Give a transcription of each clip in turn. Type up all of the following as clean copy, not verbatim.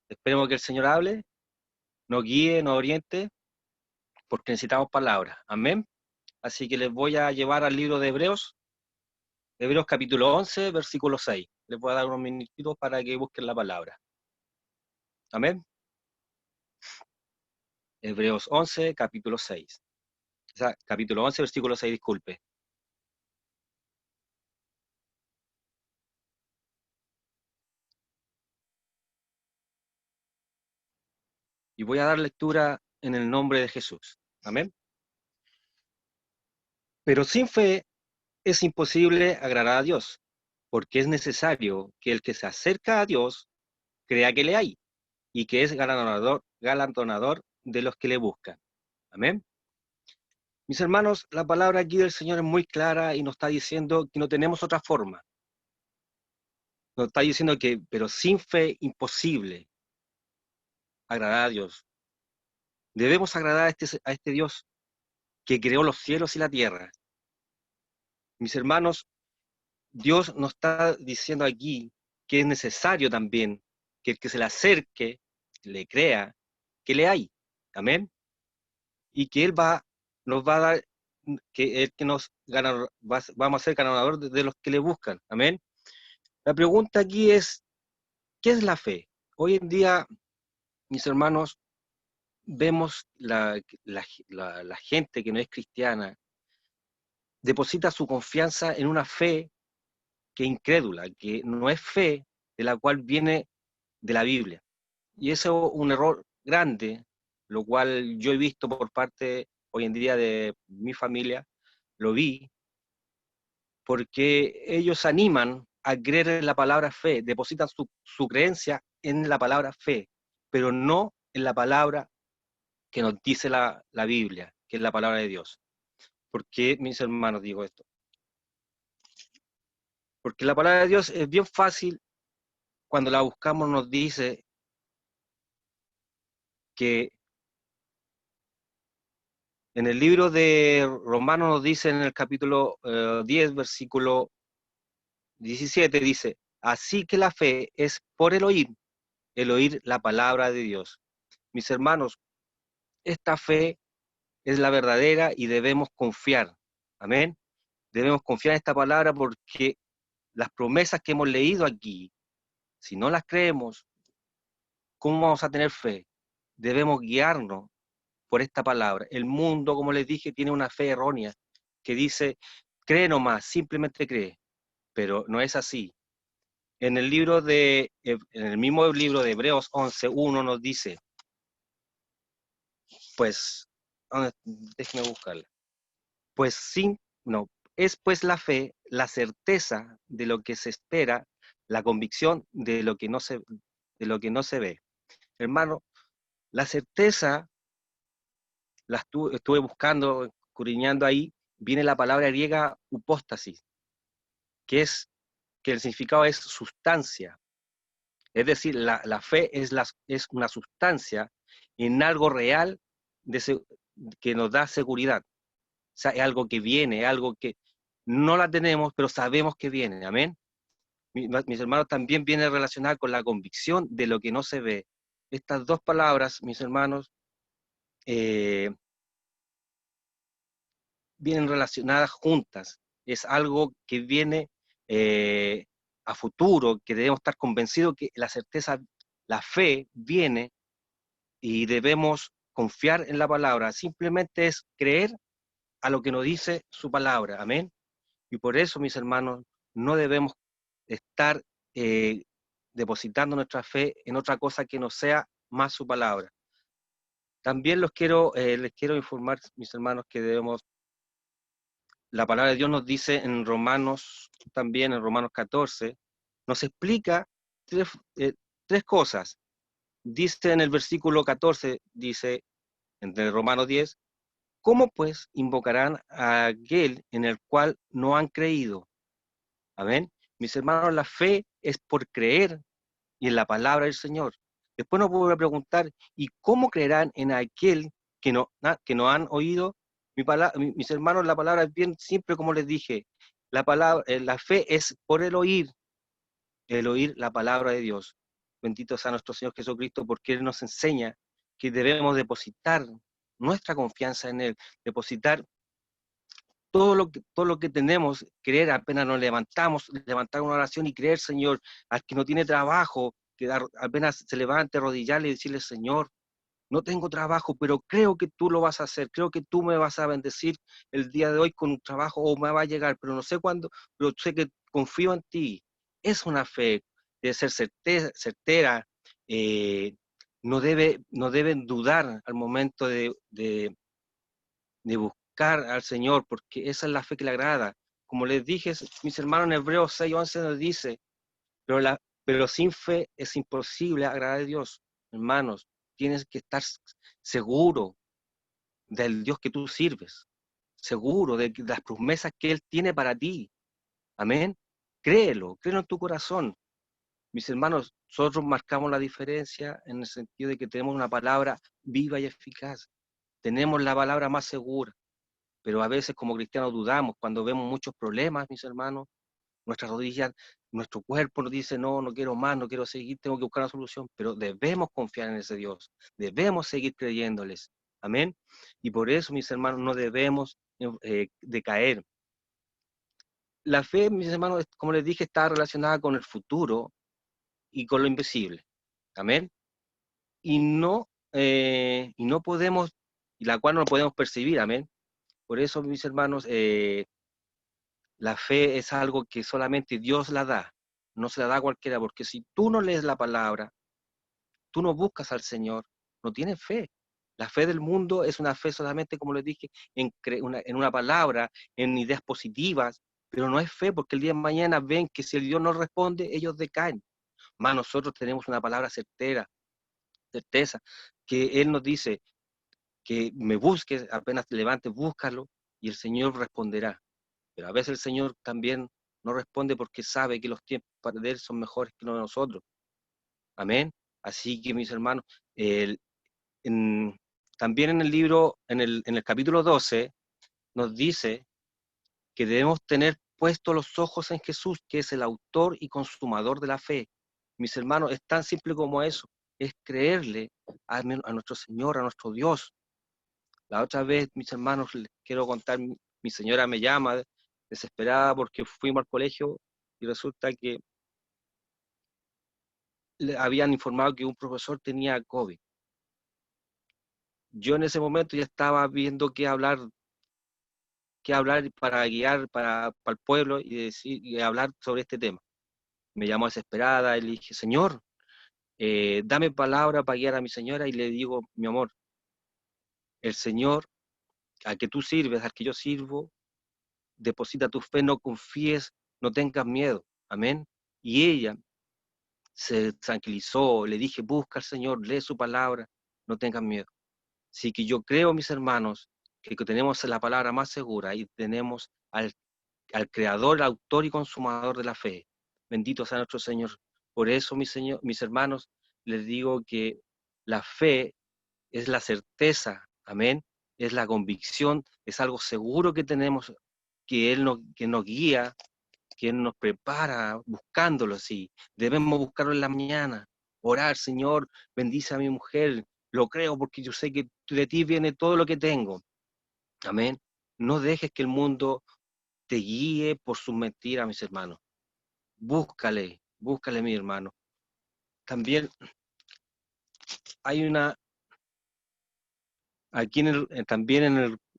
Esperemos que el Señor hable, nos guíe, nos oriente, porque necesitamos palabras. Amén. Así que les voy a llevar al libro de Hebreos, Hebreos capítulo 11, versículo 6. Les voy a dar unos minutitos para que busquen la palabra. Amén. Hebreos 11, capítulo 6. O sea, capítulo 11, versículo 6, disculpe. Y voy a dar lectura en el nombre de Jesús. Amén. Pero sin fe es imposible agradar a Dios, porque es necesario que el que se acerca a Dios crea que le hay y que es galardonador de los que le buscan. Amén. Mis hermanos, la palabra aquí del Señor es muy clara y nos está diciendo que no tenemos otra forma. Nos está diciendo que, pero sin fe, imposible agradar a Dios. Debemos agradar a este Dios que creó los cielos y la tierra. Mis hermanos, Dios nos está diciendo aquí que es necesario también que el que se le acerque, le crea, que le hay. Amén. Y que Él nos va a dar, que Él que nos gana, vamos a ser ganador de los que le buscan. Amén. La pregunta aquí es, ¿qué es la fe? Hoy en día, mis hermanos, vemos la gente que no es cristiana, deposita su confianza en una fe que es incrédula, que no es fe de la cual viene de la Biblia. Y eso es un error grande, lo cual yo he visto por parte hoy en día de mi familia, lo vi, porque ellos animan a creer en la palabra fe, depositan su creencia en la palabra fe, pero no en la palabra que nos dice la Biblia, que es la palabra de Dios. ¿Por qué, mis hermanos, digo esto? Porque la palabra de Dios es bien fácil, cuando la buscamos nos dice que en el libro de Romanos nos dice en el capítulo 10, versículo 17, dice, así que la fe es por el oír la palabra de Dios. Mis hermanos, esta fe es la verdadera y debemos confiar. Amén. Debemos confiar en esta palabra porque las promesas que hemos leído aquí, si no las creemos, ¿cómo vamos a tener fe? Debemos guiarnos por esta palabra. El mundo, como les dije, tiene una fe errónea que dice, cree nomás, simplemente cree, pero no es así. En el mismo libro de Hebreos 11:1 nos dice, pues, déjeme buscarla, pues sin, no, es pues la fe, la certeza de lo que se espera, la convicción de lo que no se ve. Hermano, la certeza, estuve buscando, escudriñando ahí, viene la palabra griega upóstasis, que que el significado es sustancia. Es decir, la fe es una sustancia en algo real de, que nos da seguridad. O sea, es algo que viene, es algo que no la tenemos, pero sabemos que viene. Amén. Mis hermanos, también viene relacionada con la convicción de lo que no se ve. Estas dos palabras, mis hermanos, eh, vienen relacionadas juntas. Es algo que viene eh, a futuro, que debemos estar convencidos que la certeza, la fe viene y debemos confiar en la palabra. Simplemente es creer a lo que nos dice su palabra. Amén. Y por eso, mis hermanos, no debemos estar eh, depositando nuestra fe en otra cosa que no sea más su palabra. También les quiero informar, mis hermanos, que la palabra de Dios nos dice en Romanos, también en Romanos 14, nos explica tres, tres cosas. Dice en el versículo 14, dice en Romanos 10, ¿cómo pues invocarán a aquel en el cual no han creído? Amén. Mis hermanos, la fe es por creer y en la palabra del Señor. Después nos vuelve a preguntar, ¿y cómo creerán en aquel que no han oído? Mis hermanos, la palabra es bien simple, como les dije. La fe es por el oír la palabra de Dios. bendito sea nuestro Señor Jesucristo, porque Él nos enseña que debemos depositar nuestra confianza en Él, depositar todo lo que tenemos, creer apenas nos levantamos, levantar una oración y creer, Señor, al que no tiene trabajo, que apenas se levante, arrodillarle y decirle, Señor, no tengo trabajo, pero creo que tú lo vas a hacer, creo que tú me vas a bendecir el día de hoy con un trabajo o me va a llegar, pero no sé cuándo, pero sé que confío en ti. Es una fe, debe ser certera, eh, no deben dudar al momento de buscar al Señor, porque esa es la fe que le agrada. Como les dije, mis hermanos, en Hebreos 6:11 nos dice, pero sin fe es imposible agradar a Dios. Hermanos, tienes que estar seguro del Dios que tú sirves, seguro de las promesas que Él tiene para ti. Amén. Créelo en tu corazón. Mis hermanos, nosotros marcamos la diferencia en el sentido de que tenemos una palabra viva y eficaz. Tenemos la palabra más segura. Pero a veces como cristianos dudamos cuando vemos muchos problemas, mis hermanos, nuestras rodillas, nuestro cuerpo nos dice, no, no quiero más, no quiero seguir, tengo que buscar una solución, pero debemos confiar en ese Dios, debemos seguir creyéndoles, amén. Y por eso, mis hermanos, no debemos decaer. La fe, mis hermanos, como les dije, está relacionada con el futuro y con lo invisible, amén. Y no podemos, y la cual no podemos percibir, amén. Por eso, mis hermanos, la fe es algo que solamente Dios la da, no se la da a cualquiera, porque si tú no lees la palabra, tú no buscas al Señor, no tienes fe. La fe del mundo es una fe solamente, como les dije, en una palabra, en ideas positivas, pero no es fe porque el día de mañana ven que si el Dios no responde, ellos decaen. Más nosotros tenemos una palabra certeza, que Él nos dice que me busques, apenas te levantes, búscalo y el Señor responderá. Pero a veces el Señor también no responde porque sabe que los tiempos de Él son mejores que los de nosotros. Amén. Así que, mis hermanos, el, en, también en el libro, en el capítulo 12, nos dice que debemos tener puestos los ojos en Jesús, que es el autor y consumador de la fe. Mis hermanos, es tan simple como eso, es creerle a nuestro Señor, a nuestro Dios. La otra vez, mis hermanos, les quiero contar, mi señora me llama desesperada porque fuimos al colegio y resulta que le habían informado que un profesor tenía COVID. Yo en ese momento ya estaba viendo qué hablar para guiar para el pueblo y hablar sobre este tema. Me llamó desesperada y le dije, Señor, dame palabra para guiar a mi señora y le digo, mi amor, el Señor al que tú sirves, al que yo sirvo, deposita tu fe, no confíes, no tengas miedo. Amén. Y ella se tranquilizó, le dije, busca al Señor, lee su palabra, no tengas miedo. Así que yo creo, mis hermanos, que tenemos la palabra más segura y tenemos al Creador, autor y consumador de la fe. Bendito sea nuestro Señor. Por eso, mis hermanos, les digo que la fe es la certeza, amén, es la convicción, es algo seguro que tenemos, que nos guía, que Él nos prepara buscándolo así. Debemos buscarlo en la mañana, orar, Señor, bendice a mi mujer, lo creo porque yo sé que de ti viene todo lo que tengo. Amén. No dejes que el mundo te guíe por sus mentiras, mis hermanos. Búscale, mi hermano. También hay aquí también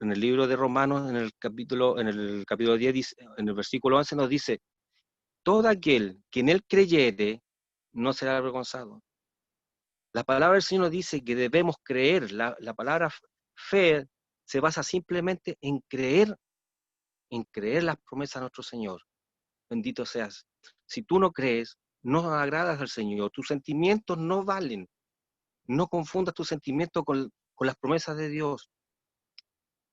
en el libro de Romanos, en el capítulo 10, en el versículo 11 nos dice, todo aquel que en él creyere no será avergonzado. La palabra del Señor nos dice que debemos creer. La palabra fe se basa simplemente en creer las promesas de nuestro Señor. Bendito seas. Si tú no crees, no agradas al Señor. Tus sentimientos no valen. No confundas tus sentimientos con las promesas de Dios.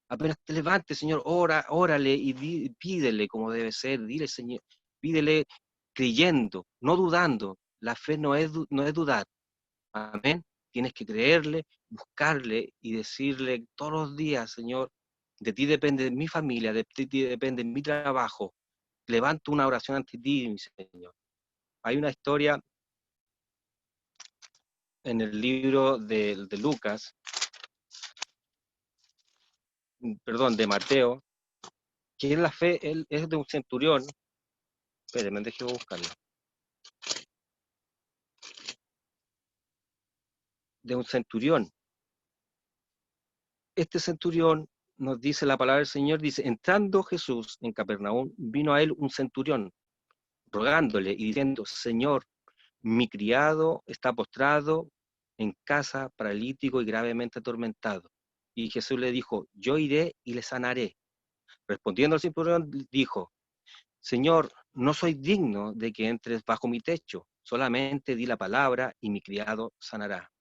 Apenas te levantes, Señor, órale y pídele como debe ser. Dile, Señor, pídele creyendo, no dudando. La fe no es dudar. Amén. Tienes que creerle, buscarle y decirle todos los días, Señor, de ti depende mi familia, de ti depende mi trabajo. Levanto una oración ante ti, mi Señor. Hay una historia en el libro de Lucas, perdón, de Mateo, que es la fe, él es de un centurión. Espérenme, déjeme buscarlo. De un centurión. Este centurión, nos dice la palabra del Señor, dice, entrando Jesús en Capernaum, vino a él un centurión, rogándole y diciendo, Señor, mi criado está postrado en casa, paralítico y gravemente atormentado. Y Jesús le dijo, yo iré y le sanaré. Respondiendo el centurión, dijo, Señor, no soy digno de que entres bajo mi techo, solamente di la palabra y mi criado sanará.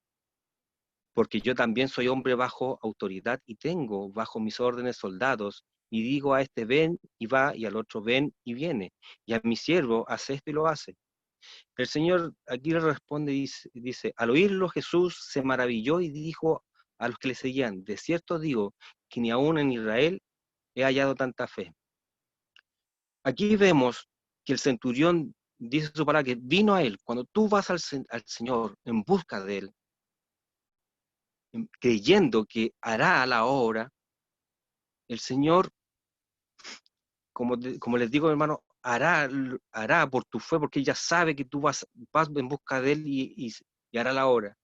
Porque yo también soy hombre bajo autoridad y tengo bajo mis órdenes soldados, y digo a este ven y va, y al otro ven y viene, y a mi siervo hace esto y lo hace. El Señor aquí le responde y dice, al oírlo Jesús se maravilló y dijo a los que le seguían, de cierto digo que ni aún en Israel he hallado tanta fe. Aquí vemos que el centurión dice su palabra, que vino a él. Cuando tú vas al Señor en busca de él, creyendo que hará la obra, el Señor, como les digo, hermano, hará por tu fe, porque ella sabe que tú vas en busca de él y hará la obra.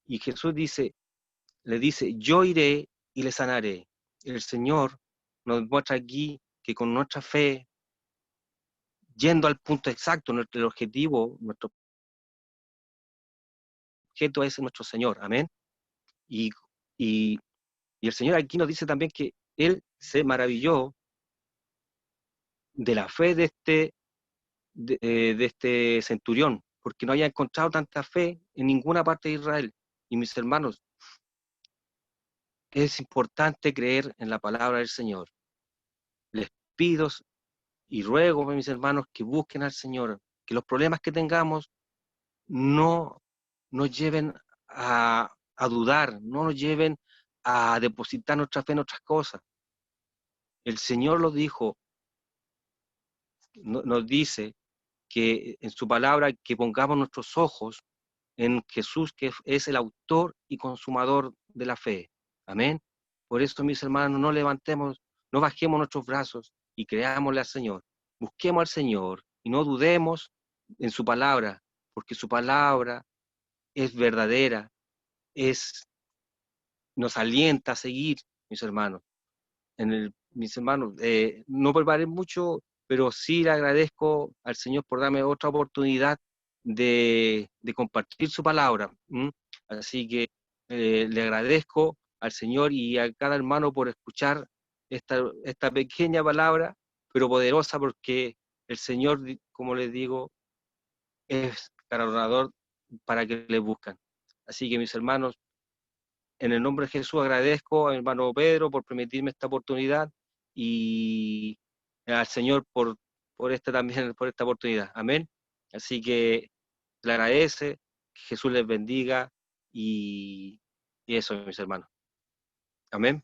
Y Jesús le dice, yo iré y le sanaré. El Señor nos muestra aquí que con nuestra fe, yendo al punto exacto, nuestro objetivo, nuestro objeto es nuestro Señor, amén. Y, y, y el Señor aquí nos dice también que Él se maravilló de la fe de este centurión, porque no había encontrado tanta fe en ninguna parte de Israel. Y mis hermanos, es importante creer en la palabra del Señor. Les pido y ruego, mis hermanos, que busquen al Señor, que los problemas que tengamos no nos lleven a dudar, no nos lleven a depositar nuestra fe en otras cosas. El Señor lo dijo, nos dice que en su palabra que pongamos nuestros ojos en Jesús, que es el autor y consumador de la fe. Amén. Por eso, mis hermanos, no levantemos, no bajemos nuestros brazos y creámosle al Señor. Busquemos al Señor y no dudemos en su palabra, porque su palabra es verdadera, nos alienta a seguir, mis hermanos. Mis hermanos, no preparé mucho, pero sí le agradezco al Señor por darme otra oportunidad de compartir su palabra. Así que le agradezco al Señor y a cada hermano por escuchar esta pequeña palabra, pero poderosa, porque el Señor, como les digo, es galardonador para que le buscan. Así que mis hermanos, en el nombre de Jesús agradezco a mi hermano Pedro por permitirme esta oportunidad y al Señor por esta también, por esta oportunidad. Amén. Así que le agradece, que Jesús les bendiga y eso, mis hermanos. Amén.